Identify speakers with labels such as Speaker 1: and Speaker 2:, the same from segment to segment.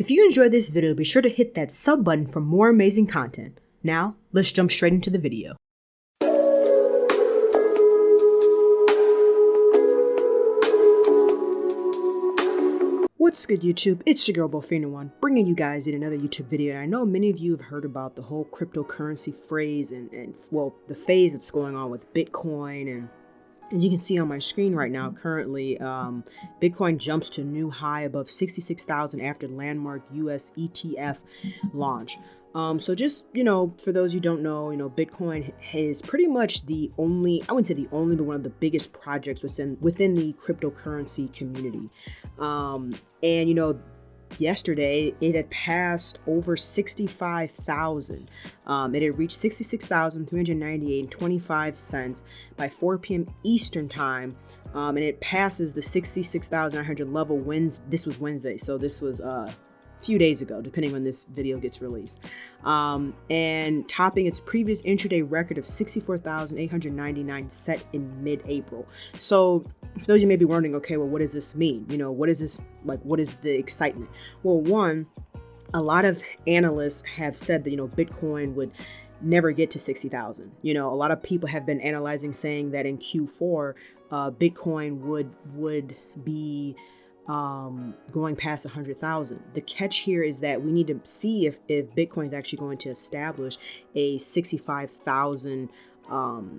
Speaker 1: If you enjoyed this video, be sure to hit that sub button for more amazing content. Now, let's jump straight into the video. What's good, YouTube? It's your girl Bofina1 bringing you guys in another YouTube video. And I know many of you have heard about the whole cryptocurrency phrase and the phase that's going on with Bitcoin. And as you can see on my screen right now, currently, Bitcoin jumps to a new high above 66,000 after landmark US ETF launch. So just, for those who don't know, Bitcoin is pretty much the only, I wouldn't say the only, but one of the biggest projects within the cryptocurrency community. And yesterday it had passed over 65,000. It had reached 66,398.25 by 4 p.m. Eastern time. And it passes the 66,900 level this was Wednesday. So this was few days ago, depending when this video gets released, and topping its previous intraday record of 64,899 set in mid-April. So for those of you may be wondering, okay, well, what does this mean? What is this like? What is the excitement? Well, one, a lot of analysts have said that Bitcoin would never get to 60,000. A lot of people have been analyzing, saying that in Q4, Bitcoin would be going past 100,000. The catch here is that we need to see if Bitcoin is actually going to establish a 65,000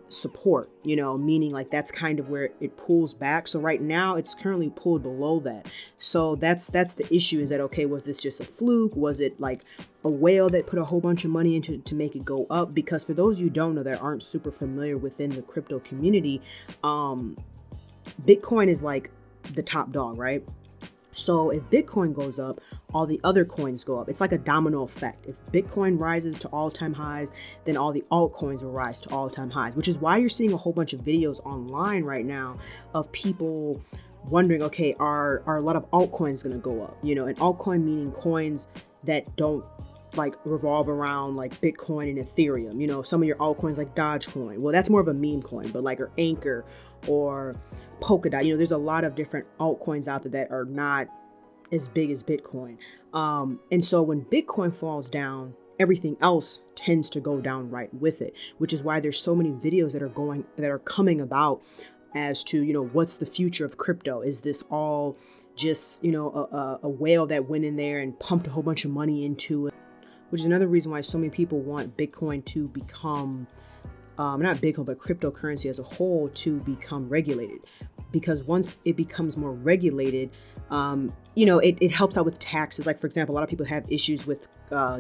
Speaker 1: support, meaning like that's kind of where it pulls back. So right now it's currently pulled below that. So that's the issue, is that, okay, was this just a fluke? Was it like a whale that put a whole bunch of money into to make it go up? Because for those you don't know, that aren't super familiar within the crypto community, Bitcoin is like the top dog, right? So if Bitcoin goes up, all the other coins go up. It's like a domino effect. If Bitcoin rises to all-time highs, then all the altcoins will rise to all-time highs, which is why you're seeing a whole bunch of videos online right now of people wondering, okay, are a lot of altcoins going to go up? An altcoin meaning coins that don't like revolve around like Bitcoin and Ethereum. Some of your altcoins like Dogecoin. Well, that's more of a meme coin, but like Anchor or Polkadot. There's a lot of different altcoins out there that are not as big as Bitcoin. And so when Bitcoin falls down, everything else tends to go down right with it, which is why there's so many videos that are coming about as to, what's the future of crypto? Is this all just, a whale that went in there and pumped a whole bunch of money into it? Which is another reason why so many people want Bitcoin to become, not Bitcoin, but cryptocurrency as a whole to become regulated. Because once it becomes more regulated, it helps out with taxes. Like, for example, a lot of people have issues with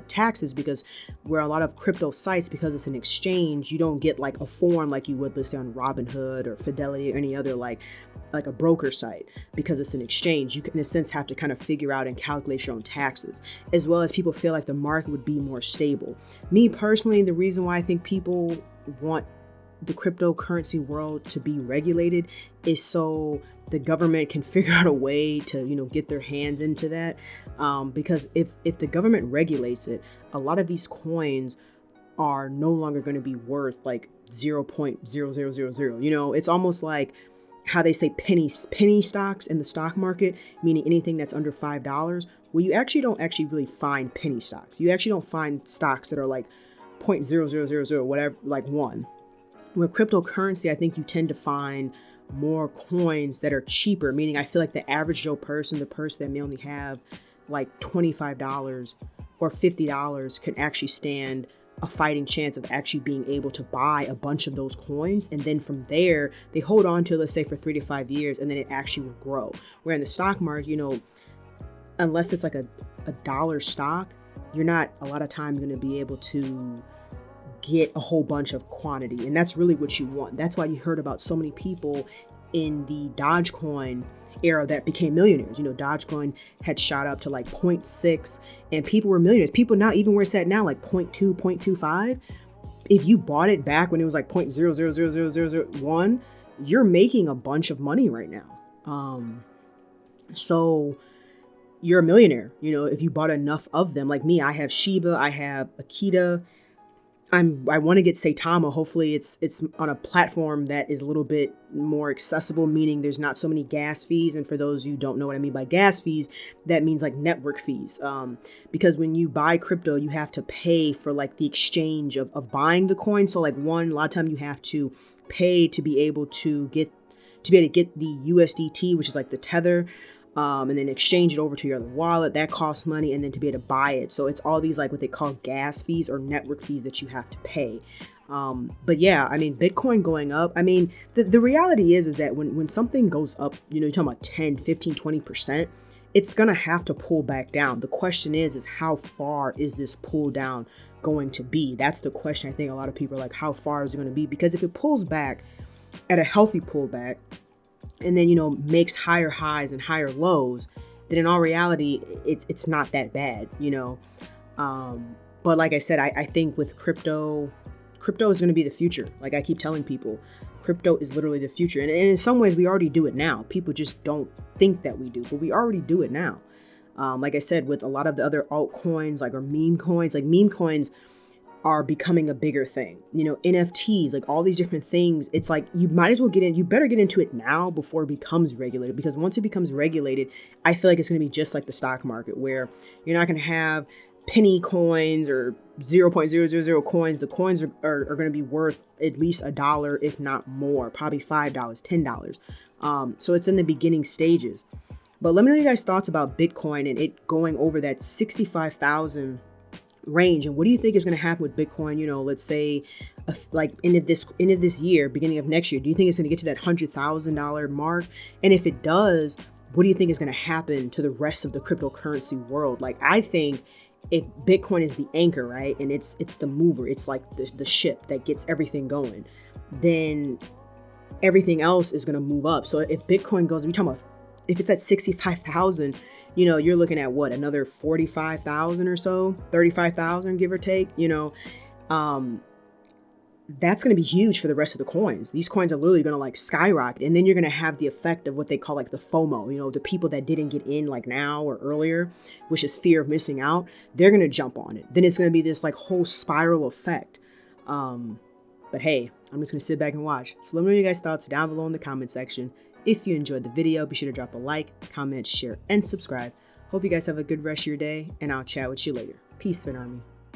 Speaker 1: taxes because where a lot of crypto sites, because it's an exchange, you don't get like a form like you would listed on Robinhood or Fidelity or any other like a broker site. Because it's an exchange, you can in a sense have to kind of figure out and calculate your own taxes, as well as people feel like the market would be more stable. Me personally, the reason why I think people want the cryptocurrency world to be regulated is so the government can figure out a way to, get their hands into that. Because if the government regulates it, a lot of these coins are no longer going to be worth like 0.0000. It's almost like how they say penny stocks in the stock market, meaning anything that's under $5. Well, you actually don't really find penny stocks. You actually don't find stocks that are like 0.0000 whatever, like one. Where cryptocurrency, I think you tend to find more coins that are cheaper, meaning I feel like the average Joe person, the person that may only have like $25 or $50 can actually stand a fighting chance of actually being able to buy a bunch of those coins. And then from there, they hold on to, let's say, for 3 to 5 years, and then it actually will grow. Where in the stock market, unless it's like a dollar stock, you're not a lot of time going to be able to get a whole bunch of quantity. And that's really what you want. That's why you heard about so many people in the Dogecoin era that became millionaires. Dogecoin had shot up to like 0.6 and people were millionaires. People now, even where it's at now, like 0.2, 0.25, if you bought it back when it was like 0.000001, you're making a bunch of money right now. So you're a millionaire, if you bought enough of them. Like me, I have Shiba, I have Akita, I want to get Saitama. Hopefully it's on a platform that is a little bit more accessible, meaning there's not so many gas fees. And for those who don't know what I mean by gas fees, that means like network fees. Because when you buy crypto, you have to pay for like the exchange of buying the coin. So like a lot of time you have to pay to be able to get the USDT, which is like the tether. And then exchange it over to your other wallet. That costs money, and then to be able to buy it. So it's all these like what they call gas fees or network fees that you have to pay. But yeah, I mean, Bitcoin going up. I mean, the reality is that when something goes up, you're talking about 10, 15, 20%, it's going to have to pull back down. The question is how far is this pull down going to be? That's the question. I think a lot of people are like, how far is it going to be? Because if it pulls back at a healthy pullback, and then, makes higher highs and higher lows, then in all reality, it's not that bad, But like I said, I think with crypto is going to be the future. Like I keep telling people, crypto is literally the future. And in some ways, we already do it now. People just don't think that we do, but we already do it now. Like I said, with a lot of the other altcoins, or meme coins are becoming a bigger thing. NFTs, like all these different things. It's like you might as well you better get into it now before it becomes regulated, because once it becomes regulated, I feel like it's going to be just like the stock market, where you're not going to have penny coins or 0.000 coins. The coins are going to be worth at least $1, if not more, probably $5, $10. So it's in the beginning stages. But let me know your guys' thoughts about Bitcoin and it going over that 65,000 range, and what do you think is going to happen with Bitcoin? Let's say like end of this year, beginning of next year. Do you think it's going to get to that $100,000 mark? And if it does, what do you think is going to happen to the rest of the cryptocurrency world? Like I think if Bitcoin is the anchor, right, and it's the mover, it's like the ship that gets everything going, then everything else is going to move up. So if Bitcoin goes, we're talking about if it's at 65,000, you're looking at what, another 45,000 or so, 35,000, give or take, that's going to be huge for the rest of the coins. These coins are literally going to like skyrocket. And then you're going to have the effect of what they call like the FOMO, the people that didn't get in like now or earlier, which is fear of missing out. They're going to jump on it. Then it's going to be this like whole spiral effect. But hey, I'm just going to sit back and watch. So let me know your guys' thoughts down below in the comment section. If you enjoyed the video, be sure to drop a like, comment, share, and subscribe. Hope you guys have a good rest of your day, and I'll chat with you later. Peace, Fin Army.